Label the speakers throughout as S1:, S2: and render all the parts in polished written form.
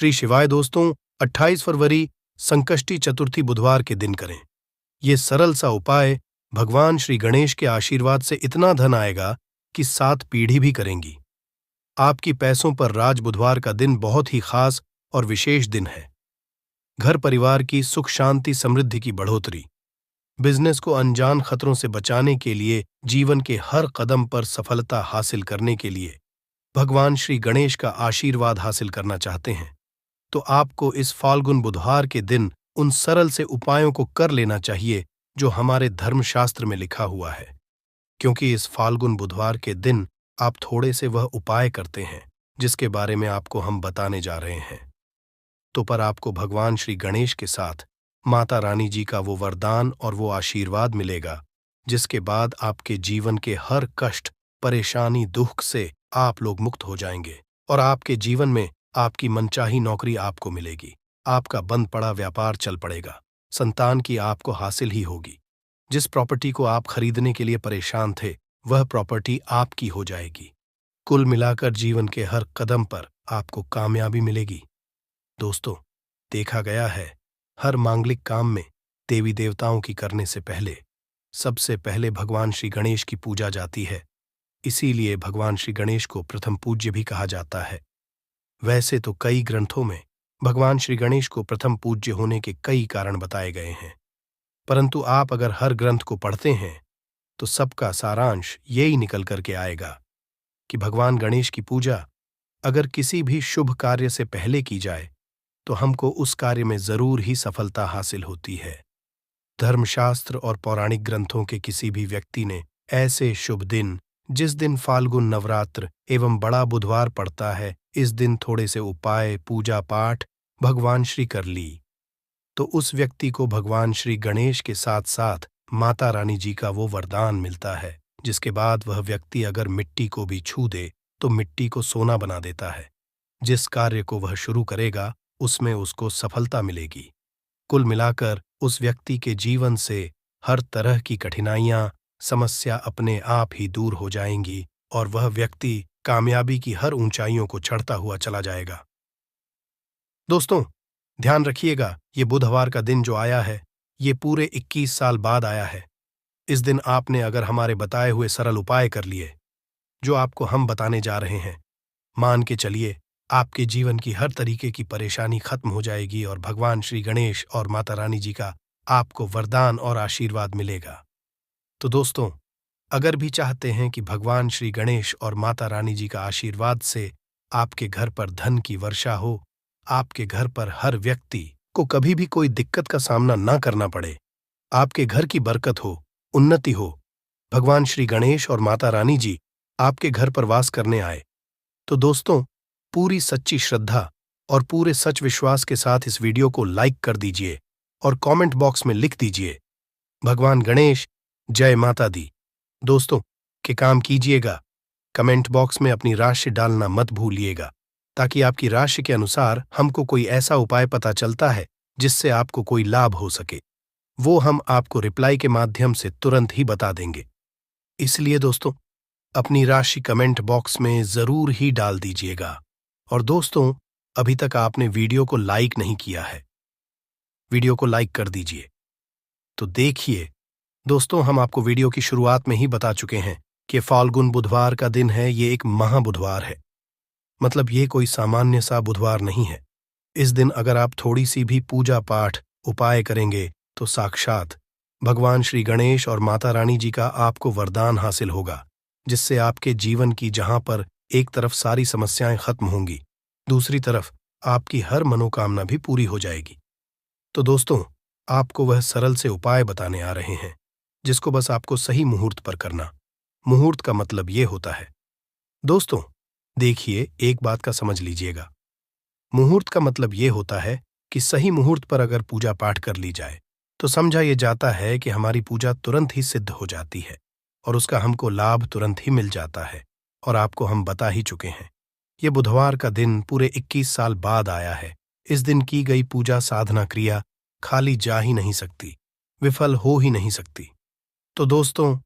S1: श्री शिवाय दोस्तों, 28 फरवरी संकष्टी चतुर्थी बुधवार के दिन करें। ये सरल सा उपाय भगवान श्री गणेश के आशीर्वाद से इतना धन आएगा कि 7 पीढ़ी भी करेंगी। आपकी पैसों पर राज बुधवार का दिन बहुत ही खास और विशेष दिन है। घर परिवार की सुख शांति समृद्धि की बढ़ोतरी, बिजनेस को अनजान खतरों से बचाने के लिए, जीवन के हर कदम पर सफलता हासिल करने के लिए भगवान श्री गणेश का आशीर्वाद हासिल करना चाहते हैं तो आपको इस फाल्गुन बुधवार के दिन उन सरल से उपायों को कर लेना चाहिए जो हमारे धर्मशास्त्र में लिखा हुआ है। क्योंकि इस फाल्गुन बुधवार के दिन आप थोड़े से वह उपाय करते हैं जिसके बारे में आपको हम बताने जा रहे हैं, तो पर आपको भगवान श्री गणेश के साथ माता रानी जी का वो वरदान और वो आशीर्वाद मिलेगा जिसके बाद आपके जीवन के हर कष्ट, परेशानी, दुख से आप लोग मुक्त हो जाएंगे और आपके जीवन में आपकी मनचाही नौकरी आपको मिलेगी। आपका बंद पड़ा व्यापार चल पड़ेगा। संतान की आपको हासिल ही होगी। जिस प्रॉपर्टी को आप खरीदने के लिए परेशान थे वह प्रॉपर्टी आपकी हो जाएगी। कुल मिलाकर जीवन के हर कदम पर आपको कामयाबी मिलेगी। दोस्तों, देखा गया है हर मांगलिक काम में देवी देवताओं की करने से पहले सबसे पहले भगवान श्री गणेश की पूजा जाती है। इसीलिए भगवान श्री गणेश को प्रथम पूज्य भी कहा जाता है। वैसे तो कई ग्रंथों में भगवान श्री गणेश को प्रथम पूज्य होने के कई कारण बताए गए हैं, परंतु आप अगर हर ग्रंथ को पढ़ते हैं तो सबका सारांश यही निकल करके आएगा कि भगवान गणेश की पूजा अगर किसी भी शुभ कार्य से पहले की जाए तो हमको उस कार्य में जरूर ही सफलता हासिल होती है। धर्मशास्त्र और पौराणिक ग्रंथों के किसी भी व्यक्ति ने ऐसे शुभ दिन, जिस दिन फाल्गुन नवरात्र एवं बड़ा बुधवार पड़ता है, इस दिन थोड़े से उपाय, पूजा पाठ भगवान श्री कर ली तो उस व्यक्ति को भगवान श्री गणेश के साथ साथ माता रानी जी का वो वरदान मिलता है जिसके बाद वह व्यक्ति अगर मिट्टी को भी छू दे तो मिट्टी को सोना बना देता है। जिस कार्य को वह शुरू करेगा उसमें उसको सफलता मिलेगी। कुल मिलाकर उस व्यक्ति के जीवन से हर तरह की कठिनाइयां, समस्या अपने आप ही दूर हो जाएंगी और वह व्यक्ति कामयाबी की हर ऊंचाइयों को चढ़ता हुआ चला जाएगा। दोस्तों, ध्यान रखिएगा, ये बुधवार का दिन जो आया है ये पूरे 21 साल बाद आया है। इस दिन आपने अगर हमारे बताए हुए सरल उपाय कर लिए जो आपको हम बताने जा रहे हैं, मान के चलिए आपके जीवन की हर तरीके की परेशानी खत्म हो जाएगी और भगवान श्री गणेश और माता रानी जी का आपको वरदान और आशीर्वाद मिलेगा। तो दोस्तों, अगर भी चाहते हैं कि भगवान श्री गणेश और माता रानी जी का आशीर्वाद से आपके घर पर धन की वर्षा हो, आपके घर पर हर व्यक्ति को कभी भी कोई दिक्कत का सामना ना करना पड़े, आपके घर की बरकत हो, उन्नति हो, भगवान श्री गणेश और माता रानी जी आपके घर पर वास करने आए, तो दोस्तों पूरी सच्ची श्रद्धा और पूरे सच विश्वास के साथ इस वीडियो को लाइक कर दीजिए और कमेंट बॉक्स में लिख दीजिए भगवान गणेश जय माता दी। दोस्तों के काम कीजिएगा, कमेंट बॉक्स में अपनी राशि डालना मत भूलिएगा ताकि आपकी राशि के अनुसार हमको कोई ऐसा उपाय पता चलता है जिससे आपको कोई लाभ हो सके, वो हम आपको रिप्लाई के माध्यम से तुरंत ही बता देंगे। इसलिए दोस्तों अपनी राशि कमेंट बॉक्स में जरूर ही डाल दीजिएगा। और दोस्तों, अभी तक आपने वीडियो को लाइक नहीं किया है, वीडियो को लाइक कर दीजिए। तो देखिए दोस्तों, हम आपको वीडियो की शुरुआत में ही बता चुके हैं कि फाल्गुन बुधवार का दिन है, ये एक महाबुधवार है। मतलब ये कोई सामान्य सा बुधवार नहीं है। इस दिन अगर आप थोड़ी सी भी पूजा पाठ, उपाय करेंगे तो साक्षात भगवान श्री गणेश और माता रानी जी का आपको वरदान हासिल होगा जिससे आपके जीवन की जहां पर एक तरफ सारी समस्याएं खत्म होंगी, दूसरी तरफ आपकी हर मनोकामना भी पूरी हो जाएगी। तो दोस्तों, आपको वह सरल से उपाय बताने आ रहे हैं जिसको बस आपको सही मुहूर्त पर करना। मुहूर्त का मतलब ये होता है, दोस्तों देखिए एक बात का समझ लीजिएगा, मुहूर्त का मतलब ये होता है कि सही मुहूर्त पर अगर पूजा पाठ कर ली जाए तो समझा ये जाता है कि हमारी पूजा तुरंत ही सिद्ध हो जाती है और उसका हमको लाभ तुरंत ही मिल जाता है। और आपको हम बता ही चुके हैं, ये बुधवार का दिन पूरे 21 साल बाद आया है। इस दिन की गई पूजा साधना क्रिया खाली जा ही नहीं सकती, विफल हो ही नहीं सकती। तो दोस्तों,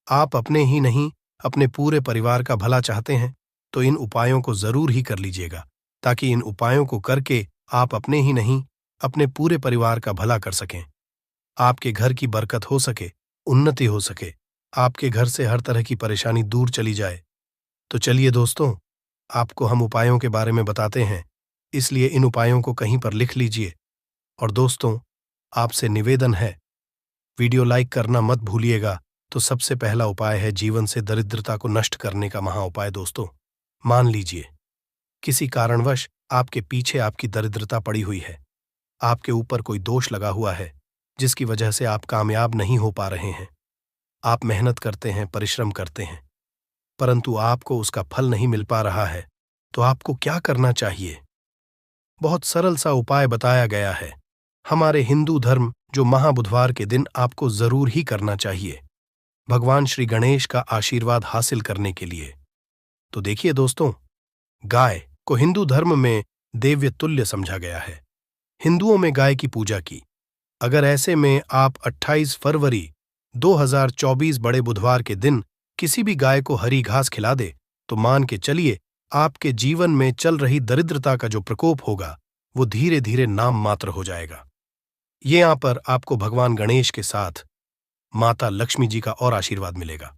S1: आप अपने ही नहीं अपने पूरे परिवार का भला चाहते हैं तो इन उपायों को जरूर ही कर लीजिएगा ताकि इन उपायों को करके आप अपने ही नहीं, अपने पूरे परिवार का भला कर सकें। आपके घर की बरकत हो सके, उन्नति हो सके, आपके घर से हर तरह की परेशानी दूर चली जाए। तो चलिए दोस्तों, आपको हम उपायों के बारे में बताते हैं, इसलिए इन उपायों को कहीं पर लिख लीजिए। और दोस्तों, आपसे निवेदन है, वीडियो लाइक करना मत भूलिएगा। तो सबसे पहला उपाय है जीवन से दरिद्रता को नष्ट करने का महा उपाय। दोस्तों, मान लीजिए किसी कारणवश आपके पीछे आपकी दरिद्रता पड़ी हुई है, आपके ऊपर कोई दोष लगा हुआ है जिसकी वजह से आप कामयाब नहीं हो पा रहे हैं। आप मेहनत करते हैं, परिश्रम करते हैं, परंतु आपको उसका फल नहीं मिल पा रहा है। तो आपको क्या करना चाहिए? बहुत सरल सा उपाय बताया गया है हमारे हिंदू धर्म, जो महाबुधवार के दिन आपको जरूर ही करना चाहिए भगवान श्री गणेश का आशीर्वाद हासिल करने के लिए। तो देखिए दोस्तों, गाय को हिंदू धर्म में देव्य तुल्य समझा गया है। हिंदुओं में गाय की पूजा की। अगर ऐसे में आप 28 फरवरी 2024 बड़े बुधवार के दिन किसी भी गाय को हरी घास खिला दे, तो मान के चलिए आपके जीवन में चल रही दरिद्रता का जो प्रकोप होगा वो धीरे धीरे नाम मात्र हो जाएगा। ये यहां पर आपको भगवान गणेश के साथ माता लक्ष्मी जी का और आशीर्वाद मिलेगा।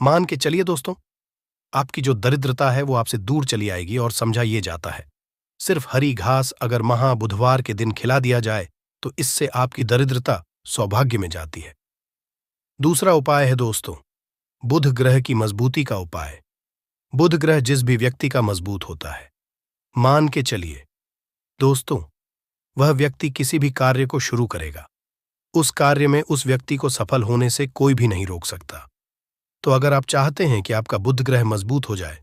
S1: मान के चलिए दोस्तों, आपकी जो दरिद्रता है वो आपसे दूर चली आएगी। और समझा ये जाता है, सिर्फ हरी घास अगर महाबुधवार के दिन खिला दिया जाए तो इससे आपकी दरिद्रता सौभाग्य में जाती है। दूसरा उपाय है दोस्तों, बुध ग्रह की मजबूती का उपाय। बुध ग्रह जिस भी व्यक्ति का मजबूत होता है, मान के चलिए दोस्तों, वह व्यक्ति किसी भी कार्य को शुरू करेगा, उस कार्य में उस व्यक्ति को सफल होने से कोई भी नहीं रोक सकता। तो अगर आप चाहते हैं कि आपका बुध ग्रह मजबूत हो जाए,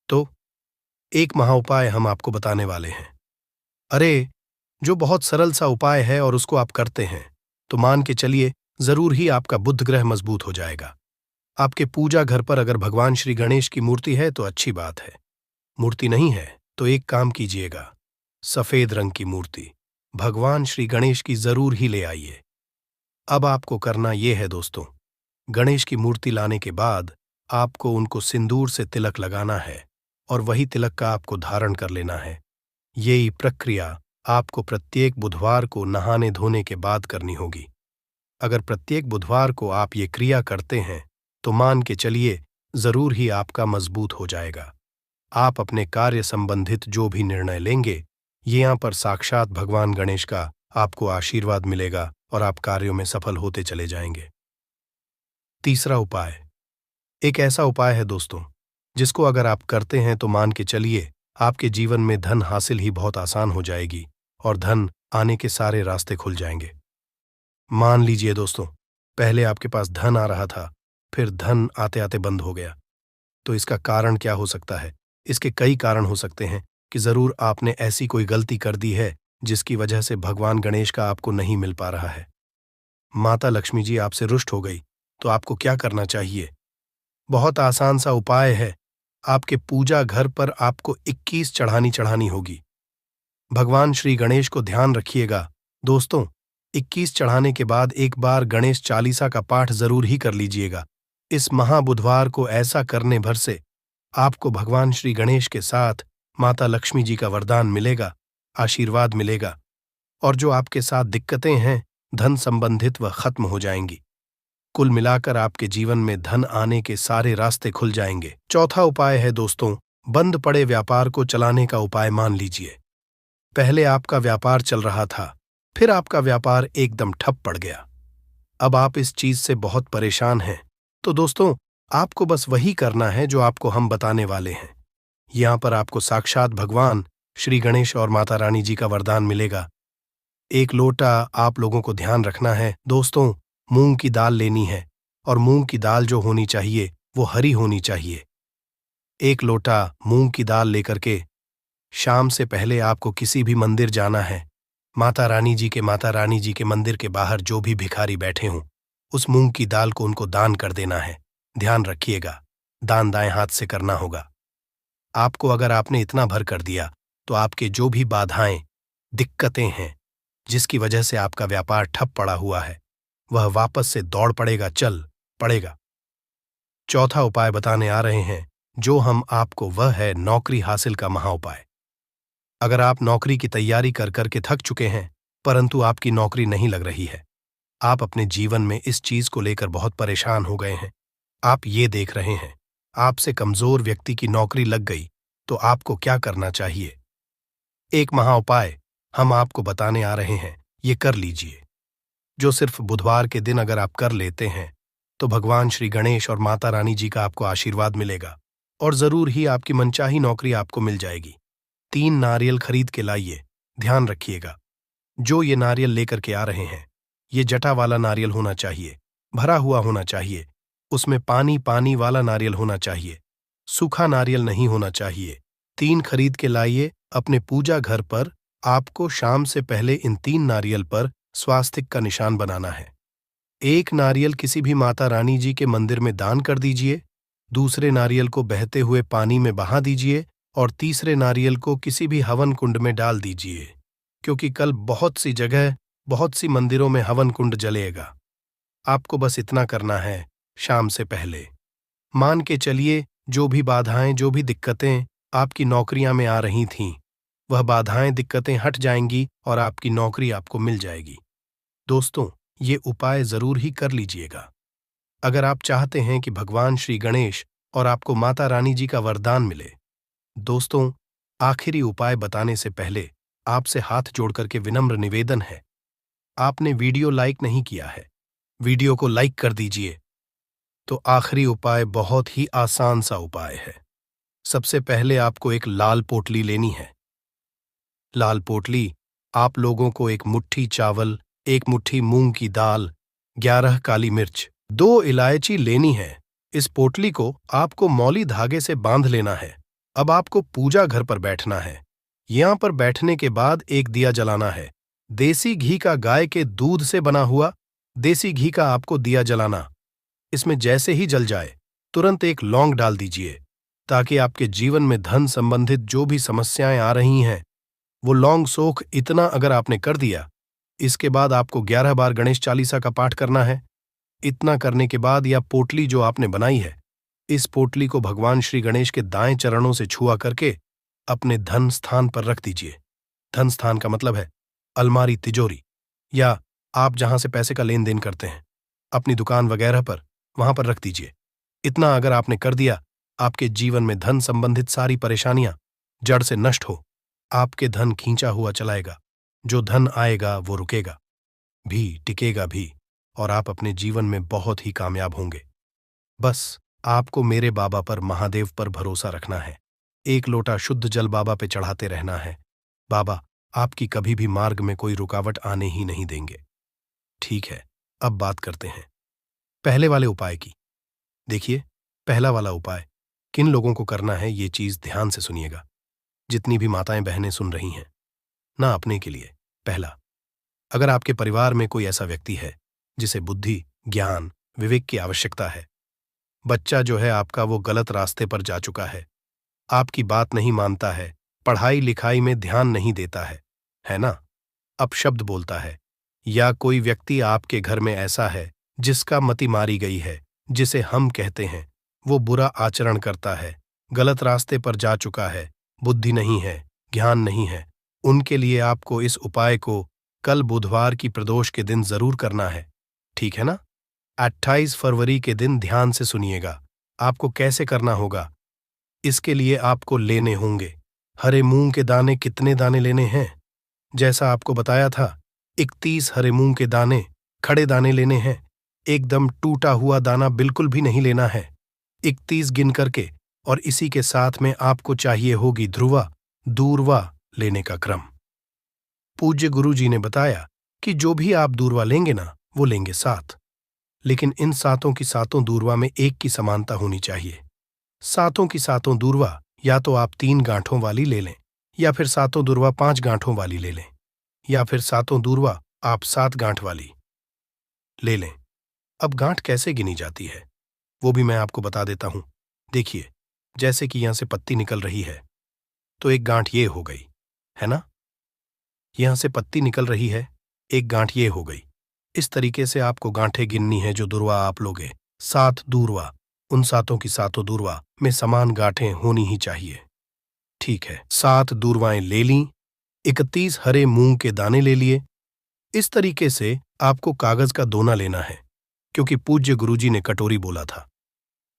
S1: तो एक महा उपाय हम आपको बताने वाले हैं। अरे, जो बहुत सरल सा उपाय है और उसको आप करते हैं तो मान के चलिए जरूर ही आपका बुध ग्रह मजबूत हो जाएगा। आपके पूजा घर पर अगर भगवान श्री गणेश की मूर्ति है तो अच्छी बात है, मूर्ति नहीं है तो एक काम कीजिएगा, सफेद रंग की मूर्ति भगवान श्री गणेश की जरूर ही ले आइए। अब आपको करना यह है दोस्तों, गणेश की मूर्ति लाने के बाद आपको उनको सिंदूर से तिलक लगाना है और वही तिलक का आपको धारण कर लेना है। यही प्रक्रिया आपको प्रत्येक बुधवार को नहाने धोने के बाद करनी होगी। अगर प्रत्येक बुधवार को आप ये क्रिया करते हैं तो मान के चलिए जरूर ही आपका मजबूत हो जाएगा। आप अपने कार्य संबंधित जो भी निर्णय लेंगे, ये यहाँ पर साक्षात भगवान गणेश का आपको आशीर्वाद मिलेगा और आप कार्यों में सफल होते चले जाएंगे। तीसरा उपाय एक ऐसा उपाय है दोस्तों, जिसको अगर आप करते हैं तो मान के चलिए आपके जीवन में धन हासिल ही बहुत आसान हो जाएगी और धन आने के सारे रास्ते खुल जाएंगे। मान लीजिए दोस्तों, पहले आपके पास धन आ रहा था, फिर धन आते आते बंद हो गया। तो इसका कारण क्या हो सकता है? इसके कई कारण हो सकते हैं कि जरूर आपने ऐसी कोई गलती कर दी है जिसकी वजह से भगवान गणेश का आपको नहीं मिल पा रहा है। माता लक्ष्मी जी आपसे रुष्ट हो गई, तो आपको क्या करना चाहिए? बहुत आसान सा उपाय है। आपके पूजा घर पर आपको 21 चढ़ानी होगी। भगवान श्री गणेश को ध्यान रखिएगा दोस्तों, 21 चढ़ाने के बाद एक बार गणेश चालीसा का पाठ जरूर ही कर लीजिएगा। इस महाबुधवार को ऐसा करने भर से आपको भगवान श्री गणेश के साथ माता लक्ष्मी जी का वरदान मिलेगा, आशीर्वाद मिलेगा, और जो आपके साथ दिक्कतें हैं धन संबंधित वह खत्म हो जाएंगी। कुल मिलाकर आपके जीवन में धन आने के सारे रास्ते खुल जाएंगे। चौथा उपाय है दोस्तों, बंद पड़े व्यापार को चलाने का उपाय। मान लीजिए पहले आपका व्यापार चल रहा था, फिर आपका व्यापार एकदम ठप पड़ गया। अब आप इस चीज से बहुत परेशान हैं। तो दोस्तों, आपको बस वही करना है जो आपको हम बताने वाले हैं। यहां पर आपको साक्षात भगवान श्री गणेश और माता रानी जी का वरदान मिलेगा। एक लोटा आप लोगों को ध्यान रखना है दोस्तों, मूंग की दाल लेनी है और मूंग की दाल जो होनी चाहिए वो हरी होनी चाहिए। एक लोटा मूंग की दाल लेकर के शाम से पहले आपको किसी भी मंदिर जाना है। माता रानी जी के मंदिर के बाहर जो भी भिखारी बैठे हों, उस मूंग की दाल को उनको दान कर देना है। ध्यान रखिएगा, दान दाएं हाथ से करना होगा। आपको अगर आपने इतना भर कर दिया तो आपके जो भी बाधाएं, दिक्कतें हैं जिसकी वजह से आपका व्यापार ठप पड़ा हुआ है, वह वापस से दौड़ पड़ेगा, चल पड़ेगा। चौथा उपाय बताने आ रहे हैं जो हम आपको, वह है नौकरी हासिल का महा उपाय। अगर आप नौकरी की तैयारी कर करके थक चुके हैं, परंतु आपकी नौकरी नहीं लग रही है, आप अपने जीवन में इस चीज को लेकर बहुत परेशान हो गए हैं, आप ये देख रहे हैं, आपसे कमजोर व्यक्ति की नौकरी लग गई, तो आपको क्या करना चाहिए? एक महा उपाय हम आपको बताने आ रहे हैं, ये कर लीजिए। जो सिर्फ बुधवार के दिन अगर आप कर लेते हैं, तो भगवान श्री गणेश और माता रानी जी का आपको आशीर्वाद मिलेगा और जरूर ही आपकी मनचाही नौकरी आपको मिल जाएगी। 3 नारियल खरीद के लाइए। ध्यान रखिएगा, जो ये नारियल लेकर के आ रहे हैं, ये जटा वाला नारियल होना चाहिए, भरा हुआ होना चाहिए, उसमें पानी पानी वाला नारियल होना चाहिए, सूखा नारियल नहीं होना चाहिए। 3 खरीद के लाइए। अपने पूजा घर पर आपको शाम से पहले इन 3 नारियल पर स्वास्तिक का निशान बनाना है। एक नारियल किसी भी माता रानी जी के मंदिर में दान कर दीजिए, दूसरे नारियल को बहते हुए पानी में बहा दीजिए और तीसरे नारियल को किसी भी हवन कुंड में डाल दीजिए, क्योंकि कल बहुत सी जगह, बहुत सी मंदिरों में हवन कुंड जलेगा। आपको बस इतना करना है शाम से पहले। मान के चलिए, जो भी बाधाएं, जो भी दिक्कतें आपकी नौकरियां में आ रही थीं, वह बाधाएं, दिक्कतें हट जाएंगी और आपकी नौकरी आपको मिल जाएगी। दोस्तों, ये उपाय जरूर ही कर लीजिएगा। अगर आप चाहते हैं कि भगवान श्री गणेश और आपको माता रानी जी का वरदान मिले। दोस्तों, आखिरी उपाय बताने से पहले आपसे हाथ जोड़ करके विनम्र निवेदन है, आपने वीडियो लाइक नहीं किया है, वीडियो को लाइक कर दीजिए। तो आखिरी उपाय बहुत ही आसान सा उपाय है। सबसे पहले आपको एक लाल पोटली लेनी है। लाल पोटली आप लोगों को एक मुट्ठी चावल, एक मुट्ठी मूंग की दाल, 11 काली मिर्च, 2 इलायची लेनी है। इस पोटली को आपको मौली धागे से बांध लेना है। अब आपको पूजा घर पर बैठना है। यहां पर बैठने के बाद एक दिया जलाना है। देसी घी का, गाय के दूध से बना हुआ देसी घी का आपको दिया जलाना। इसमें जैसे ही जल जाए, तुरंत एक लौंग डाल दीजिए, ताकि आपके जीवन में धन संबंधित जो भी समस्याएं आ रही हैं, वो लौंग सोख इतना अगर आपने कर दिया, इसके बाद आपको 11 बार गणेश चालीसा का पाठ करना है। इतना करने के बाद यह पोटली जो आपने बनाई है, इस पोटली को भगवान श्री गणेश के दाएं चरणों से छुआ करके अपने धन स्थान पर रख दीजिए। धन स्थान का मतलब है अलमारी, तिजोरी, या आप जहां से पैसे का लेन देन करते हैं, अपनी दुकान वगैरह पर, वहां पर रख दीजिए। इतना अगर आपने कर दिया, आपके जीवन में धन संबंधित सारी परेशानियां जड़ से नष्ट हो, आपके धन खींचा हुआ चलाएगा। जो धन आएगा वो रुकेगा भी, टिकेगा भी, और आप अपने जीवन में बहुत ही कामयाब होंगे। बस आपको मेरे बाबा पर, महादेव पर भरोसा रखना है। एक लोटा शुद्ध जल बाबा पे चढ़ाते रहना है। बाबा आपकी कभी भी मार्ग में कोई रुकावट आने ही नहीं देंगे। ठीक है, अब बात करते हैं पहले वाले उपाय की। देखिए, पहला वाला उपाय किन लोगों को करना है, ये चीज ध्यान से सुनिएगा। जितनी भी माताएं बहनें सुन रही हैं ना, अपने के लिए पहला, अगर आपके परिवार में कोई ऐसा व्यक्ति है जिसे बुद्धि, ज्ञान, विवेक की आवश्यकता है, बच्चा जो है आपका वो गलत रास्ते पर जा चुका है, आपकी बात नहीं मानता है, पढ़ाई लिखाई में ध्यान नहीं देता है ना, अपशब्द बोलता है, या कोई व्यक्ति आपके घर में ऐसा है जिसका मति मारी गई है, जिसे हम कहते हैं वो बुरा आचरण करता है, गलत रास्ते पर जा चुका है, बुद्धि नहीं है, ज्ञान नहीं है, उनके लिए आपको इस उपाय को कल बुधवार की प्रदोष के दिन जरूर करना है। ठीक है ना? 28 फरवरी के दिन ध्यान से सुनिएगा। आपको कैसे करना होगा, इसके लिए आपको लेने होंगे हरे मूंग के दाने। कितने दाने लेने हैं? जैसा आपको बताया था, 31 हरे मूंग के दाने, खड़े दाने लेने हैं। एकदम टूटा हुआ दाना बिल्कुल भी नहीं लेना है। 31 गिन करके, और इसी के साथ में आपको चाहिए होगी ध्रुवा, दूर्वा लेने का क्रम। पूज्य गुरु जी ने बताया कि जो भी आप दूर्वा लेंगे ना, वो लेंगे 7, लेकिन इन 7 की 7 दूर्वा में एक की समानता होनी चाहिए। 7 की 7 दूर्वा या तो आप 3 गांठों वाली ले लें, या फिर 7 दूर्वा 5 गांठों वाली ले लें, या फिर 7 दूर्वा आप 7 गांठ वाली ले लें। अब गांठ कैसे गिनी जाती है वो भी मैं आपको बता देता हूं। देखिए, जैसे कि यहां से पत्ती निकल रही है, तो एक गांठ ये हो गई, है ना? यहां से पत्ती निकल रही है, एक गांठ ये हो गई। इस तरीके से आपको गांठें गिननी है। जो दूर्वा आप लोगे, 7 दूर्वा, उन 7 की 7 दूर्वा में समान गांठें होनी ही चाहिए। ठीक है। 7 दूर्वाएं ले लीं, 31 हरे मूंग के दाने ले लिए। इस तरीके से आपको कागज का दोना लेना है, क्योंकि पूज्य गुरुजी ने कटोरी बोला था।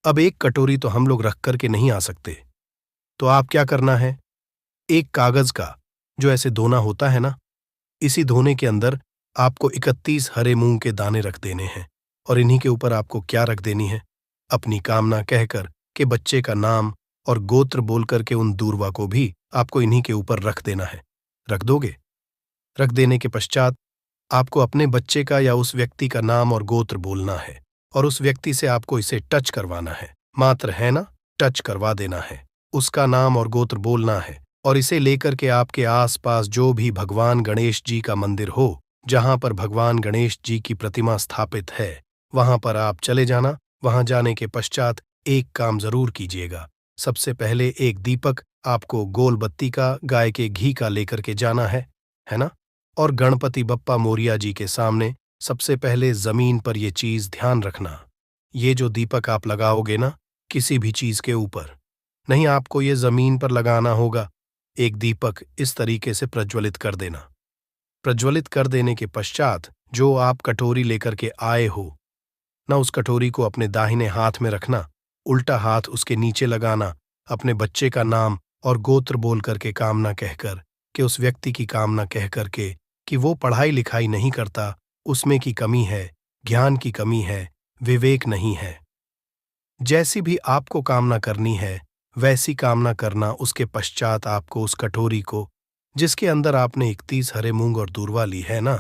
S1: अब एक कटोरी तो हम लोग रख करके नहीं आ सकते, तो आप क्या करना है, एक कागज का जो ऐसे दोना होता है ना, इसी दोने के अंदर आपको 31 हरे मूंग के दाने रख देने हैं, और इन्हीं के ऊपर आपको क्या रख देनी है, अपनी कामना कहकर के बच्चे का नाम और गोत्र बोल करके उन दूर्वा को भी आपको इन्हीं के ऊपर रख देना है। रख दोगे? रख देने के पश्चात आपको अपने बच्चे का या उस व्यक्ति का नाम और गोत्र बोलना है, और उस व्यक्ति से आपको इसे टच करवाना है। मात्र है ना, टच करवा देना है, उसका नाम और गोत्र बोलना है, और इसे लेकर के आपके आसपास जो भी भगवान गणेश जी का मंदिर हो, जहां पर भगवान गणेश जी की प्रतिमा स्थापित है, वहां पर आप चले जाना। वहां जाने के पश्चात एक काम जरूर कीजिएगा। सबसे पहले एक दीपक आपको गोल बत्ती का, गाय के घी का लेकर के जाना है ना? और गणपति बप्पा मोरिया जी के सामने सबसे पहले जमीन पर ये चीज ध्यान रखना, ये जो दीपक आप लगाओगे ना, किसी भी चीज के ऊपर नहीं, आपको ये जमीन पर लगाना होगा। एक दीपक इस तरीके से प्रज्वलित कर देना। प्रज्वलित कर देने के पश्चात जो आप कटोरी लेकर के आए हो ना, उस कटोरी को अपने दाहिने हाथ में रखना, उल्टा हाथ उसके नीचे लगाना, अपने बच्चे का नाम और गोत्र बोल करके कामना कहकर कि उस व्यक्ति की कामना कह करके कि वो पढ़ाई लिखाई नहीं करता, उसमें की कमी है, ज्ञान की कमी है, विवेक नहीं है। जैसी भी आपको कामना करनी है वैसी कामना करना। उसके पश्चात आपको उस कटोरी को, जिसके अंदर आपने 31 हरे मूंग और दूर्वा ली है ना,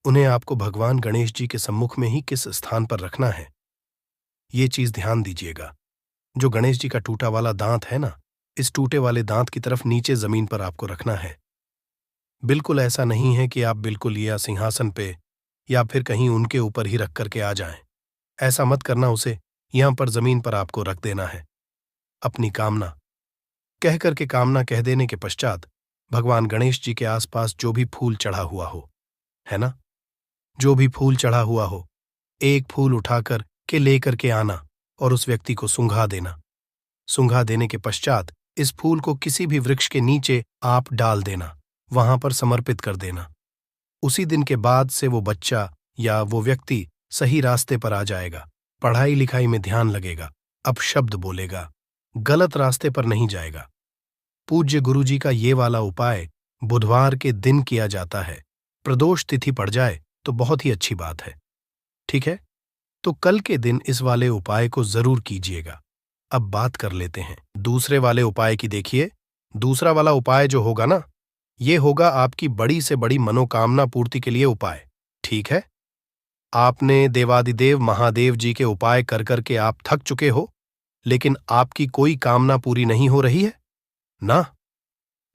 S1: उन्हें आपको भगवान गणेश जी के सम्मुख में ही किस स्थान पर रखना है, ये चीज ध्यान दीजिएगा। जो गणेश जी का टूटा वाला दांत है ना, इस टूटे वाले दांत की तरफ नीचे जमीन पर आपको रखना है। बिल्कुल ऐसा नहीं है कि आप बिल्कुल या सिंहासन पे या फिर कहीं उनके ऊपर ही रख करके आ जाएं। ऐसा मत करना, उसे यहां पर जमीन पर आपको रख देना है। अपनी कामना कह करके कामना कह देने के पश्चात भगवान गणेश जी के आसपास जो भी फूल चढ़ा हुआ हो, है ना, जो भी फूल चढ़ा हुआ हो, एक फूल उठाकर के लेकर के आना और उस व्यक्ति को सूंघा देना। सूंघा देने के पश्चात इस फूल को किसी भी वृक्ष के नीचे आप डाल देना, वहां पर समर्पित कर देना। उसी दिन के बाद से वो बच्चा या वो व्यक्ति सही रास्ते पर आ जाएगा, पढ़ाई लिखाई में ध्यान लगेगा, अब शब्द बोलेगा, गलत रास्ते पर नहीं जाएगा। पूज्य गुरुजी का ये वाला उपाय बुधवार के दिन किया जाता है। प्रदोष तिथि पड़ जाए तो बहुत ही अच्छी बात है। ठीक है, तो कल के दिन इस वाले उपाय को जरूर कीजिएगा। अब बात कर लेते हैं दूसरे वाले उपाय की। देखिए, दूसरा वाला उपाय जो होगा ना, ये होगा आपकी बड़ी से बड़ी मनोकामना पूर्ति के लिए उपाय। ठीक है, आपने देवादिदेव महादेव जी के उपाय कर करके आप थक चुके हो, लेकिन आपकी कोई कामना पूरी नहीं हो रही है ना,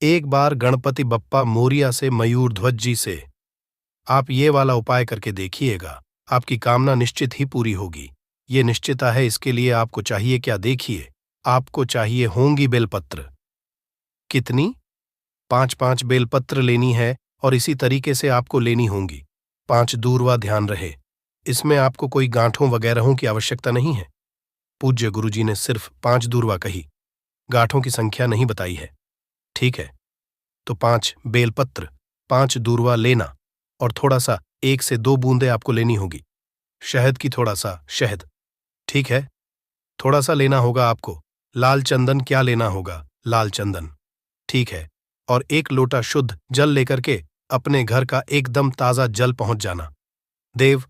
S1: एक बार गणपति बप्पा मोरिया से, मयूर ध्वज जी से आप ये वाला उपाय करके देखिएगा, आपकी कामना निश्चित ही पूरी होगी। ये निश्चिता है। इसके लिए आपको चाहिए क्या, देखिए, आपको चाहिए होंगी बेलपत्र। कितनी? 5-5 बेलपत्र लेनी है, और इसी तरीके से आपको लेनी होंगी 5 दूर्वा। ध्यान रहे, इसमें आपको कोई गांठों वगैरहों की आवश्यकता नहीं है। पूज्य गुरुजी ने सिर्फ 5 दूर्वा कही, गांठों की संख्या नहीं बताई है। ठीक है, तो 5 बेलपत्र, 5 दूर्वा लेना, और थोड़ा सा 1 से 2 बूंदे आपको लेनी होगी शहद की, थोड़ा सा शहद। ठीक है, थोड़ा सा लेना होगा आपको लाल चंदन। क्या लेना होगा? लाल चंदन। ठीक है, और 1 लोटा शुद्ध जल लेकर के अपने घर का एकदम ताजा जल पहुंच जाना। देव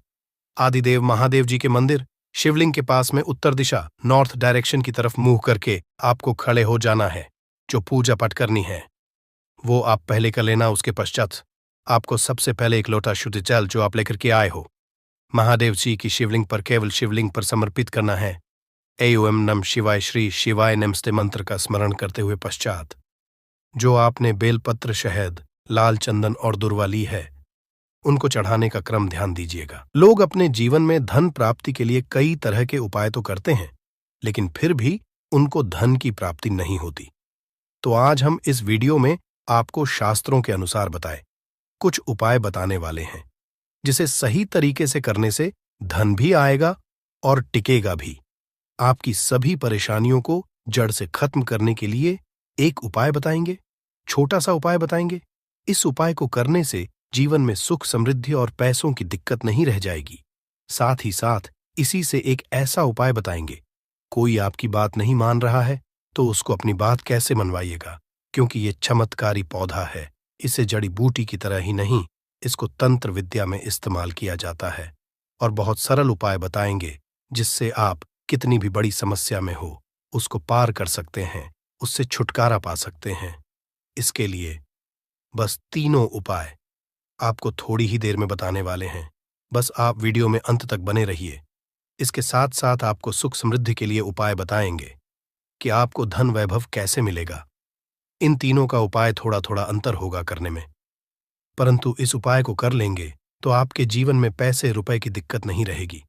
S1: आदिदेव महादेव जी के मंदिर शिवलिंग के पास में उत्तर दिशा, नॉर्थ डायरेक्शन की तरफ मुंह करके आपको खड़े हो जाना है। जो पूजा पाठ करनी है वो आप पहले कर लेना। उसके पश्चात आपको सबसे पहले 1 लोटा शुद्ध जल जो आप लेकर के आए हो, महादेव जी की शिवलिंग पर, केवल शिवलिंग पर समर्पित करना है। एओम नम शिवाय, श्री शिवाय नमस्ते मंत्र का स्मरण करते हुए पश्चात जो आपने बेलपत्र, शहद, लाल चंदन और दूर्वा ली है, उनको चढ़ाने का क्रम ध्यान दीजिएगा। लोग अपने जीवन में धन प्राप्ति के लिए कई तरह के उपाय तो करते हैं, लेकिन फिर भी उनको धन की प्राप्ति नहीं होती। तो आज हम इस वीडियो में आपको शास्त्रों के अनुसार बताए कुछ उपाय बताने वाले हैं, जिसे सही तरीके से करने से धन भी आएगा और टिकेगा भी। आपकी सभी परेशानियों को जड़ से खत्म करने के लिए एक उपाय बताएंगे, छोटा सा उपाय बताएंगे। इस उपाय को करने से जीवन में सुख, समृद्धि और पैसों की दिक्कत नहीं रह जाएगी। साथ ही साथ इसी से एक ऐसा उपाय बताएंगे, कोई आपकी बात नहीं मान रहा है तो उसको अपनी बात कैसे मनवाइएगा, क्योंकि ये चमत्कारी पौधा है। इसे जड़ी बूटी की तरह ही नहीं, इसको तंत्र विद्या में इस्तेमाल किया जाता है। और बहुत सरल उपाय बताएंगे जिससे आप कितनी भी बड़ी समस्या में हो उसको पार कर सकते हैं, उससे छुटकारा पा सकते हैं। इसके लिए बस तीनों उपाय आपको थोड़ी ही देर में बताने वाले हैं। बस आप वीडियो में अंत तक बने रहिए। इसके साथ साथ आपको सुख समृद्धि के लिए उपाय बताएंगे कि आपको धन वैभव कैसे मिलेगा। इन तीनों का उपाय थोड़ा थोड़ा अंतर होगा करने में, परंतु इस उपाय को कर लेंगे तो आपके जीवन में पैसे रुपए की दिक्कत नहीं रहेगी।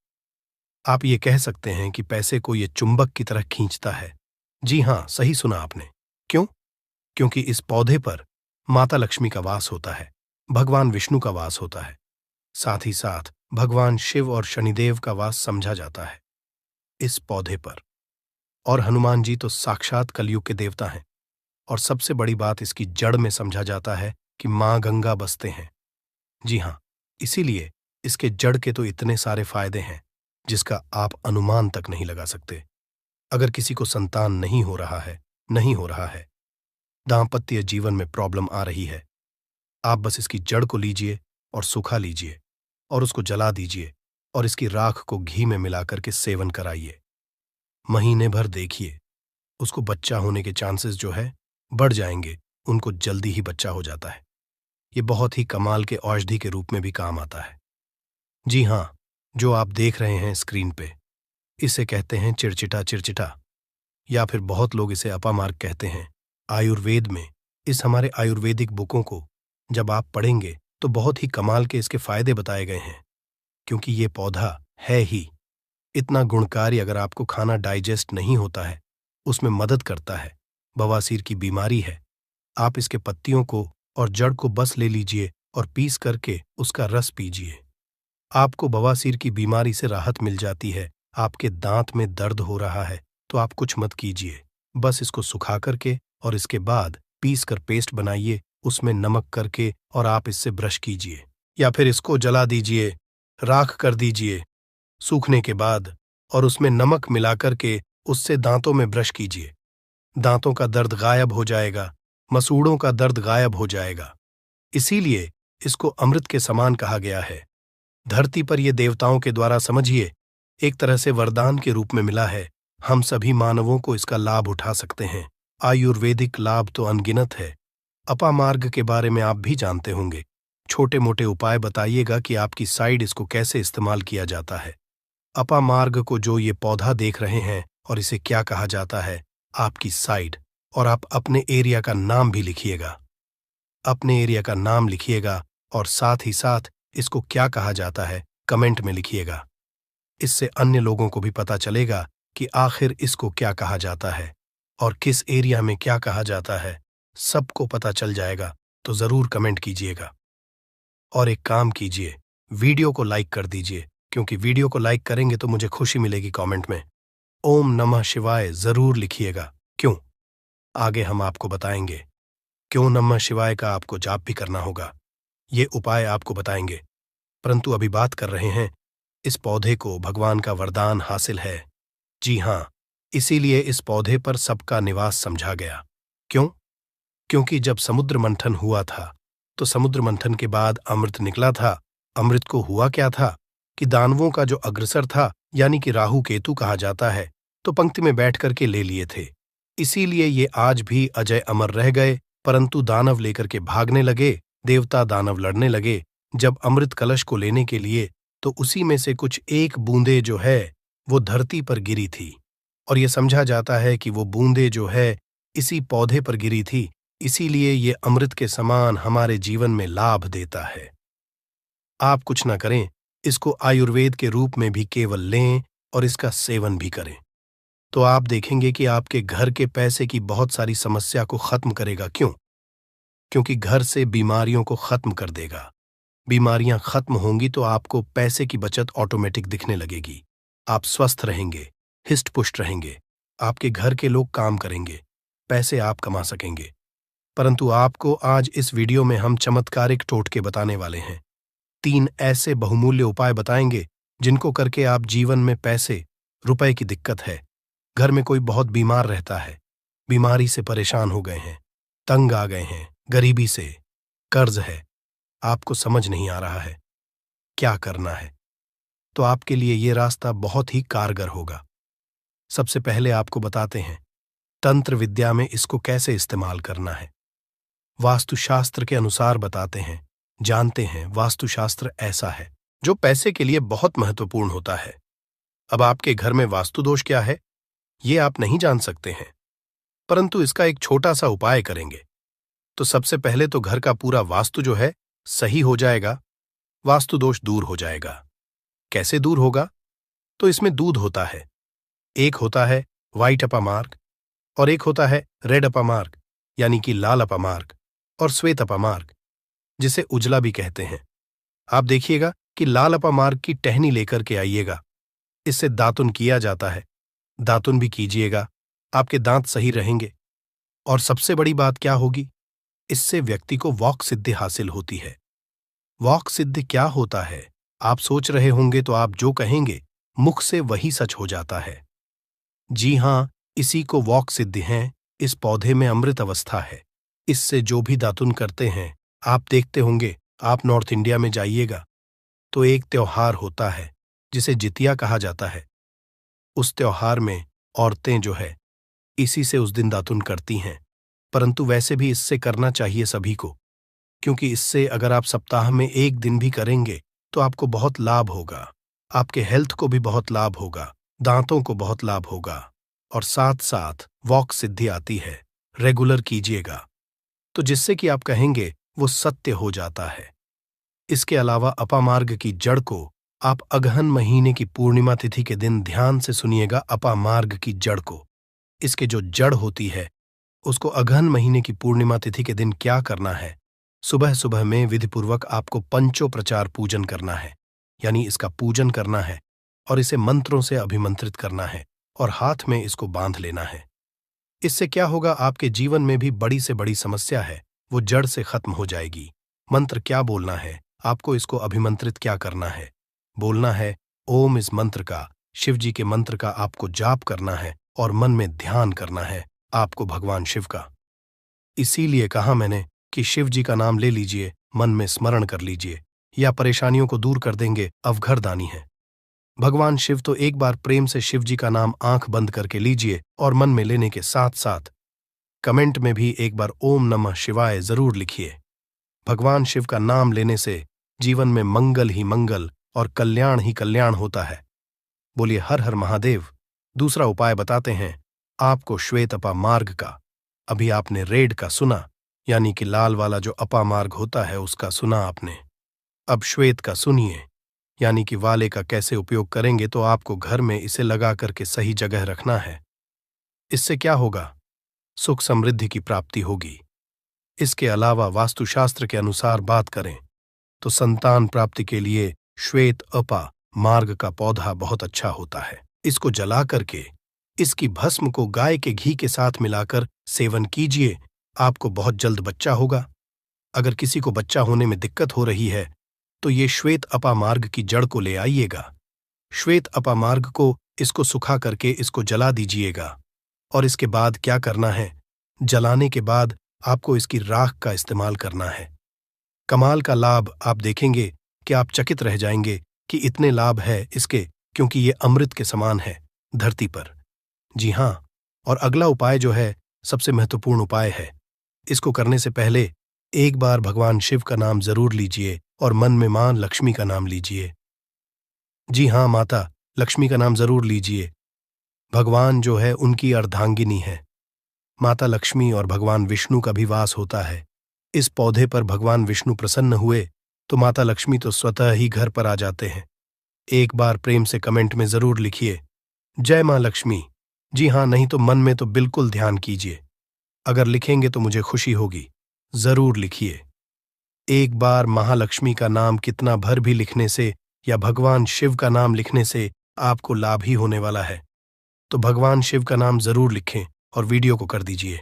S1: आप ये कह सकते हैं कि पैसे को ये चुंबक की तरह खींचता है। जी हाँ, सही सुना आपने। क्यों? क्योंकि इस पौधे पर माता लक्ष्मी का वास होता है, भगवान विष्णु का वास होता है, साथ ही साथ भगवान शिव और शनिदेव का वास समझा जाता है इस पौधे पर। और हनुमान जी तो साक्षात कलयुग के देवता हैं। और सबसे बड़ी बात, इसकी जड़ में समझा जाता है कि मां गंगा बसते हैं। जी हाँ, इसीलिए इसके जड़ के तो इतने सारे फायदे हैं जिसका आप अनुमान तक नहीं लगा सकते। अगर किसी को संतान नहीं हो रहा है, दांपत्य जीवन में प्रॉब्लम आ रही है, आप बस इसकी जड़ को लीजिए और सुखा लीजिए और उसको जला दीजिए और इसकी राख को घी में मिलाकर के सेवन कराइए। महीने भर देखिए, उसको बच्चा होने के चांसेस जो है बढ़ जाएंगे, उनको जल्दी ही बच्चा हो जाता है। ये बहुत ही कमाल के औषधि के रूप में भी काम आता है। जी हाँ, जो आप देख रहे हैं स्क्रीन पे, इसे कहते हैं चिड़चिटा चिड़चिटा, या फिर बहुत लोग इसे अपामार्ग कहते हैं। आयुर्वेद में इस हमारे आयुर्वेदिक बुकों को जब आप पढ़ेंगे तो बहुत ही कमाल के इसके फायदे बताए गए हैं, क्योंकि ये पौधा है ही इतना गुणकारी। अगर आपको खाना डाइजेस्ट नहीं होता है, उसमें मदद करता है। बवासीर की बीमारी है, आप इसके पत्तियों को और जड़ को बस ले लीजिए और पीस करके उसका रस पीजिए। आपको बवासीर की बीमारी से राहत मिल जाती है। आपके दांत में दर्द हो रहा है तो आप कुछ मत कीजिए, बस इसको सुखा करके और इसके बाद पीस कर पेस्ट बनाइए, उसमें नमक करके और आप इससे ब्रश कीजिए, या फिर इसको जला दीजिए, राख कर दीजिए सूखने के बाद, और उसमें नमक मिलाकर के उससे दांतों में ब्रश कीजिए। दांतों का दर्द गायब हो जाएगा, मसूड़ों का दर्द गायब हो जाएगा। इसीलिए इसको अमृत के समान कहा गया है। धरती पर ये देवताओं के द्वारा, समझिए, एक तरह से वरदान के रूप में मिला है। हम सभी मानवों को इसका लाभ उठा सकते हैं। आयुर्वेदिक लाभ तो अनगिनत है। अपामार्ग के बारे में आप भी जानते होंगे। छोटे मोटे उपाय बताइएगा कि आपकी साइड इसको कैसे इस्तेमाल किया जाता है। अपामार्ग को जो ये पौधा देख रहे हैं और इसे क्या कहा जाता है, आपकी साइड, और आप अपने एरिया का नाम भी लिखिएगा। अपने एरिया का नाम लिखिएगा और साथ ही साथ इसको क्या कहा जाता है कमेंट में लिखिएगा। इससे अन्य लोगों को भी पता चलेगा कि आखिर इसको क्या कहा जाता है और किस एरिया में क्या कहा जाता है, सबको पता चल जाएगा। तो जरूर कमेंट कीजिएगा। और एक काम कीजिए, वीडियो को लाइक कर दीजिए, क्योंकि वीडियो को लाइक करेंगे तो मुझे खुशी मिलेगी। कमेंट में ओम नमः शिवाय जरूर लिखिएगा। क्यों? आगे हम आपको बताएंगे क्यों नमः शिवाय का आपको जाप भी करना होगा। ये उपाय आपको बताएंगे, परंतु अभी बात कर रहे हैं, इस पौधे को भगवान का वरदान हासिल है। जी हाँ, इसीलिए इस पौधे पर सबका निवास समझा गया। क्यों? क्योंकि जब समुद्र मंथन हुआ था तो समुद्र मंथन के बाद अमृत निकला था। अमृत को हुआ क्या था कि दानवों का जो अग्रसर था, यानी कि राहु केतु कहा जाता है, तो पंक्ति में बैठ करके ले लिए थे। इसीलिए ये आज भी अजय अमर रह गए, परंतु दानव लेकर के भागने लगे, देवता दानव लड़ने लगे। जब अमृत कलश को लेने के लिए, तो उसी में से कुछ एक बूंदे जो है वो धरती पर गिरी थी, और ये समझा जाता है कि वो बूंदे जो है इसी पौधे पर गिरी थी। इसीलिए ये अमृत के समान हमारे जीवन में लाभ देता है। आप कुछ ना करें, इसको आयुर्वेद के रूप में भी केवल लें और इसका सेवन भी करें, तो आप देखेंगे कि आपके घर के पैसे की बहुत सारी समस्या को खत्म करेगा। क्यों? क्योंकि घर से बीमारियों को खत्म कर देगा। बीमारियां खत्म होंगी तो आपको पैसे की बचत ऑटोमेटिक दिखने लगेगी। आप स्वस्थ रहेंगे, हिष्ट पुष्ट रहेंगे, आपके घर के लोग काम करेंगे, पैसे आप कमा सकेंगे। परंतु आपको आज इस वीडियो में हम चमत्कारिक टोटके बताने वाले हैं। 3 ऐसे बहुमूल्य उपाय बताएंगे जिनको करके आप जीवन में पैसे, रुपए की दिक्कत है, घर में कोई बहुत बीमार रहता है, बीमारी से परेशान हो गए हैं, तंग आ गए हैं, गरीबी से, कर्ज है, आपको समझ नहीं आ रहा है क्या करना है, तो आपके लिए ये रास्ता बहुत ही कारगर होगा। सबसे पहले आपको बताते हैं तंत्र विद्या में इसको कैसे इस्तेमाल करना है। वास्तुशास्त्र के अनुसार बताते हैं, जानते हैं वास्तुशास्त्र ऐसा है जो पैसे के लिए बहुत महत्वपूर्ण होता है। अब आपके घर में वास्तु दोष क्या है ये आप नहीं जान सकते हैं, परंतु इसका एक छोटा सा उपाय करेंगे तो सबसे पहले तो घर का पूरा वास्तु जो है सही हो जाएगा, वास्तु दोष दूर हो जाएगा। कैसे दूर होगा? तो इसमें दूध होता है, एक होता है व्हाइट अपामार्ग और एक होता है रेड अपामार्ग यानी कि लाल अपामार्ग और श्वेत अपामार्ग जिसे उजला भी कहते हैं। आप देखिएगा कि लाल अपामार्ग की टहनी लेकर के आइएगा, इससे दातुन किया जाता है, दातुन भी कीजिएगा, आपके दांत सही रहेंगे। और सबसे बड़ी बात क्या होगी, इससे व्यक्ति को वॉक सिद्धि हासिल होती है। वॉक सिद्धि क्या होता है आप सोच रहे होंगे, तो आप जो कहेंगे मुख से वही सच हो जाता है। जी हां, इसी को वॉक सिद्धि है। इस पौधे में अमृत अवस्था है, इससे जो भी दातुन करते हैं आप देखते होंगे। आप नॉर्थ इंडिया में जाइएगा तो एक त्योहार होता है जिसे जितिया कहा जाता है। उस त्योहार में औरतें जो है इसी से उस दिन दातुन करती हैं, परंतु वैसे भी इससे करना चाहिए सभी को, क्योंकि इससे अगर आप सप्ताह में एक दिन भी करेंगे तो आपको बहुत लाभ होगा, आपके हेल्थ को भी बहुत लाभ होगा, दांतों को बहुत लाभ होगा और साथ साथ वॉक सिद्धि आती है। रेगुलर कीजिएगा तो जिससे कि आप कहेंगे वो सत्य हो जाता है। इसके अलावा अपामार्ग की जड़ को आप अगहन महीने की पूर्णिमा तिथि के दिन ध्यान से सुनिएगा। अपामार्ग की जड़ को, इसके जो जड़ होती है उसको अगहन महीने की पूर्णिमा तिथि के दिन क्या करना है, सुबह सुबह में विधिपूर्वक आपको पंचोपचार पूजन करना है, यानी इसका पूजन करना है और इसे मंत्रों से अभिमंत्रित करना है और हाथ में इसको बांध लेना है। इससे क्या होगा, आपके जीवन में भी बड़ी से बड़ी समस्या है वो जड़ से खत्म हो जाएगी। मंत्र क्या बोलना है आपको, इसको अभिमंत्रित क्या करना है, बोलना है ओम। इस मंत्र का, शिव जी के मंत्र का आपको जाप करना है और मन में ध्यान करना है आपको भगवान शिव का। इसीलिए कहा मैंने कि शिव जी का नाम ले लीजिए, मन में स्मरण कर लीजिए, या परेशानियों को दूर कर देंगे, अवघरदानी है। भगवान शिव तो एक बार प्रेम से शिव जी का नाम आंख बंद करके लीजिए और मन में लेने के साथ साथ कमेंट में भी एक बार ओम नमः शिवाय जरूर लिखिए। भगवान शिव का नाम लेने से जीवन में मंगल ही मंगल और कल्याण ही कल्याण होता है। बोलिए हर हर महादेव। दूसरा उपाय बताते हैं आपको श्वेत अपामार्ग का। अभी आपने रेड का सुना, यानी कि लाल वाला जो अपामार्ग होता है उसका सुना आपने। अब श्वेत का सुनिए, यानी कि वाले का कैसे उपयोग करेंगे। तो आपको घर में इसे लगा करके सही जगह रखना है। इससे क्या होगा, सुख समृद्धि की प्राप्ति होगी। इसके अलावा वास्तुशास्त्र के अनुसार बात करें तो संतान प्राप्ति के लिए श्वेत अपा मार्ग का पौधा बहुत अच्छा होता है। इसको जला करके इसकी भस्म को गाय के घी के साथ मिलाकर सेवन कीजिए, आपको बहुत जल्द बच्चा होगा। अगर किसी को बच्चा होने में दिक्कत हो रही है तो ये श्वेत अपामार्ग की जड़ को ले आइएगा। श्वेत अपामार्ग को इसको सुखा करके इसको जला दीजिएगा और इसके बाद क्या करना है, जलाने के बाद आपको इसकी राख का इस्तेमाल करना है। कमाल का लाभ आप देखेंगे कि आप चकित रह जाएंगे कि इतने लाभ है इसके, क्योंकि ये अमृत के समान है धरती पर। जी हां, और अगला उपाय जो है सबसे महत्वपूर्ण उपाय है। इसको करने से पहले एक बार भगवान शिव का नाम जरूर लीजिए और मन में मां लक्ष्मी का नाम लीजिए। जी हां, माता लक्ष्मी का नाम जरूर लीजिए। भगवान जो है उनकी अर्धांगिनी है। माता लक्ष्मी और भगवान विष्णु का भी वास होता है। इस पौधे पर भगवान विष्णु प्रसन्न हुए तो माता लक्ष्मी तो स्वतः ही घर पर आ जाते हैं। एक बार प्रेम से कमेंट में जरूर लिखिए जय मां लक्ष्मी। जी हां, नहीं तो मन में तो बिल्कुल ध्यान कीजिए। अगर लिखेंगे तो मुझे खुशी होगी, जरूर लिखिए। एक बार महालक्ष्मी का नाम कितना भर भी लिखने से या भगवान शिव का नाम लिखने से आपको लाभ ही होने वाला है। तो भगवान शिव का नाम जरूर लिखें और वीडियो को कर दीजिए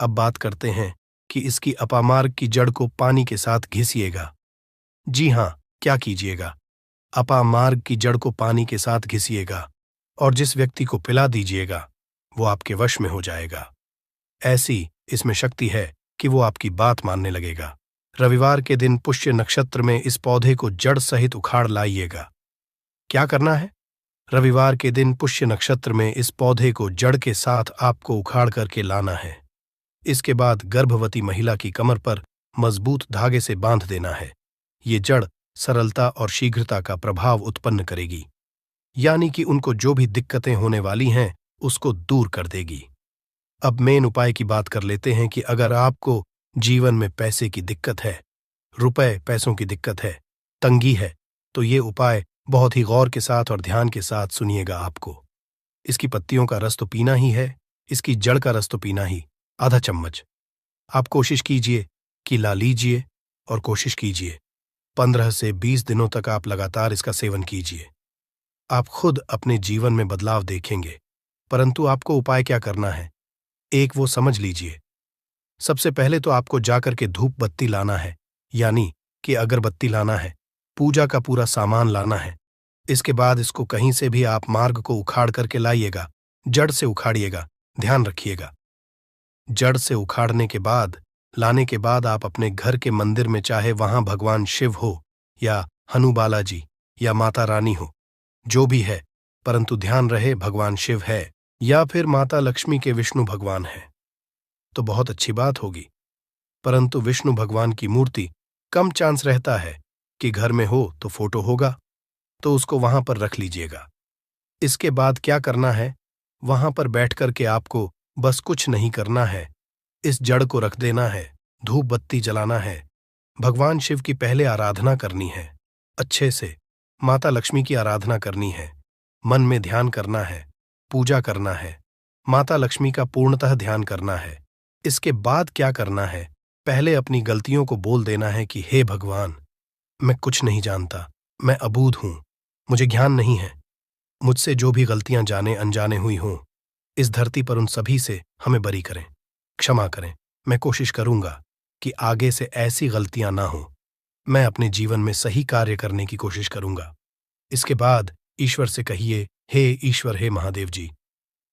S1: अब बात करते हैं कि इसकी अपामार्ग की जड़ को पानी के साथ घिसिएगा। जी हाँ, क्या कीजिएगा? अपामार्ग की जड़ को पानी के साथ घिसिएगा और जिस व्यक्ति को पिला दीजिएगा वो आपके वश में हो जाएगा। ऐसी इसमें शक्ति है कि वो आपकी बात मानने लगेगा। रविवार के दिन पुष्य नक्षत्र में इस पौधे को जड़ सहित उखाड़ लाइएगा। क्या करना है? रविवार के दिन पुष्य नक्षत्र में इस पौधे को जड़ के साथ आपको उखाड़ करके लाना है। इसके बाद गर्भवती महिला की कमर पर मजबूत धागे से बांध देना है। ये जड़ सरलता और शीघ्रता का प्रभाव उत्पन्न करेगी, यानी कि उनको जो भी दिक्कतें होने वाली हैं उसको दूर कर देगी। अब मेन उपाय की बात कर लेते हैं कि अगर आपको जीवन में पैसे की दिक्कत है, रुपए पैसों की दिक्कत है, तंगी है, तो ये उपाय बहुत ही गौर के साथ और ध्यान के साथ सुनिएगा। आपको इसकी पत्तियों का रस तो पीना ही है, इसकी जड़ का रस तो पीना ही, आधा चम्मच। आप कोशिश कीजिए कि ला लीजिए और कोशिश कीजिए 15 से 20 दिनों तक आप लगातार इसका सेवन कीजिए। आप खुद अपने जीवन में बदलाव देखेंगे। परंतु आपको उपाय क्या करना है, एक वो समझ लीजिए। सबसे पहले तो आपको जाकर के धूप बत्ती लाना है, यानी कि अगरबत्ती लाना है, पूजा का पूरा सामान लाना है। इसके बाद इसको कहीं से भी आप मार्ग को उखाड़ करके लाइएगा, जड़ से उखाड़िएगा। ध्यान रखिएगा, जड़ से उखाड़ने के बाद, लाने के बाद आप अपने घर के मंदिर में, चाहे वहां भगवान शिव हो या हनु बालाजी या माता रानी हो, जो भी है, परंतु ध्यान रहे भगवान शिव है या फिर माता लक्ष्मी के विष्णु भगवान है तो बहुत अच्छी बात होगी। परंतु विष्णु भगवान की मूर्ति कम चांस रहता है कि घर में हो तो फोटो होगा, तो उसको वहां पर रख लीजिएगा। इसके बाद क्या करना है, वहां पर बैठ करके आपको बस कुछ नहीं करना है, इस जड़ को रख देना है, धूप बत्ती जलाना है, भगवान शिव की पहले आराधना करनी है, अच्छे से माता लक्ष्मी की आराधना करनी है, मन में ध्यान करना है, पूजा करना है, माता लक्ष्मी का पूर्णतः ध्यान करना है। इसके बाद क्या करना है, पहले अपनी गलतियों को बोल देना है कि हे भगवान, मैं कुछ नहीं जानता, मैं अबूझ हूं, मुझे ज्ञान नहीं है, मुझसे जो भी गलतियां जाने अनजाने हुई हों, इस धरती पर उन सभी से हमें बरी करें, क्षमा करें। मैं कोशिश करूंगा कि आगे से ऐसी गलतियां ना हों, मैं अपने जीवन में सही कार्य करने की कोशिश करूंगा। इसके बाद ईश्वर से कहिए, हे ईश्वर, हे महादेव जी,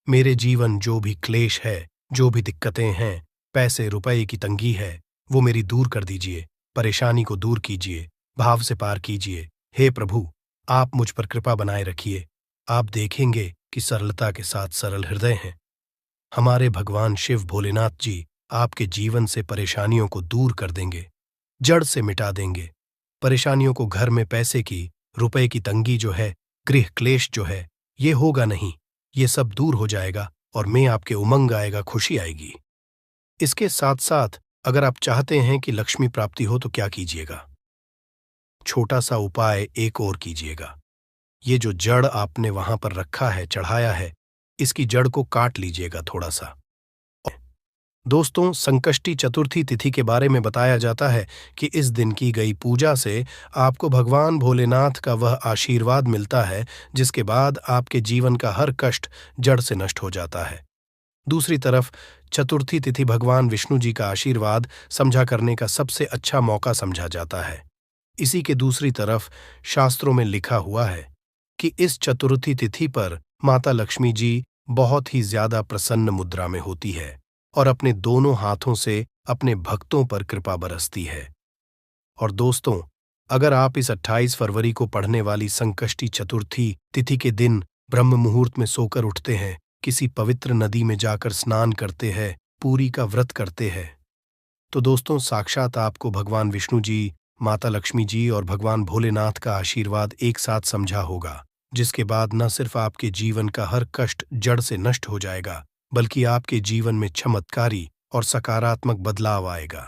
S1: मेरे जीवन जो भी क्लेश है, जो भी दिक्कतें हैं, पैसे रुपए की तंगी है, वो मेरी दूर कर दीजिए, परेशानी को दूर कीजिए, भाव से पार कीजिए। हे प्रभु, आप मुझ पर कृपा बनाए रखिए। आप देखेंगे कि सरलता के साथ सरल हृदय हैं। हमारे भगवान शिव भोलेनाथ जी आपके जीवन से परेशानियों को दूर कर देंगे, जड़ से मिटा देंगे। परेशानियों को, घर में पैसे की, रुपए की तंगी जो है, गृह क्लेश जो है, ये होगा नहीं, ये सब दूर हो जाएगा और में आपके उमंग आएगा, खुशी आएगी। इसके साथ साथ अगर आप चाहते हैं कि लक्ष्मी प्राप्ति हो तो क्या कीजिएगा, छोटा सा उपाय एक और कीजिएगा। ये जो जड़ आपने वहां पर रखा है, चढ़ाया है, इसकी जड़ को काट लीजिएगा थोड़ा सा। दोस्तों, संकष्टी चतुर्थी तिथि के बारे में बताया जाता है कि इस दिन की गई पूजा से आपको भगवान भोलेनाथ का वह आशीर्वाद मिलता है जिसके बाद आपके जीवन का हर कष्ट जड़ से नष्ट हो जाता है। दूसरी तरफ चतुर्थी तिथि भगवान विष्णु जी का आशीर्वाद समझा करने का सबसे अच्छा मौका समझा जाता है। इसी के दूसरी तरफ शास्त्रों में लिखा हुआ है कि इस चतुर्थी तिथि पर माता लक्ष्मी जी बहुत ही ज्यादा प्रसन्न मुद्रा में होती है और अपने दोनों हाथों से अपने भक्तों पर कृपा बरसती है। और दोस्तों, अगर आप इस 28 फरवरी को पढ़ने वाली संकष्टी चतुर्थी तिथि के दिन ब्रह्म मुहूर्त में सोकर उठते हैं, किसी पवित्र नदी में जाकर स्नान करते हैं, पूरी का व्रत करते हैं, तो दोस्तों साक्षात आपको भगवान विष्णु जी, माता लक्ष्मी जी और भगवान भोलेनाथ का आशीर्वाद एक साथ समझा होगा, जिसके बाद न सिर्फ आपके जीवन का हर कष्ट जड़ से नष्ट हो जाएगा, बल्कि आपके जीवन में चमत्कारी और सकारात्मक बदलाव आएगा।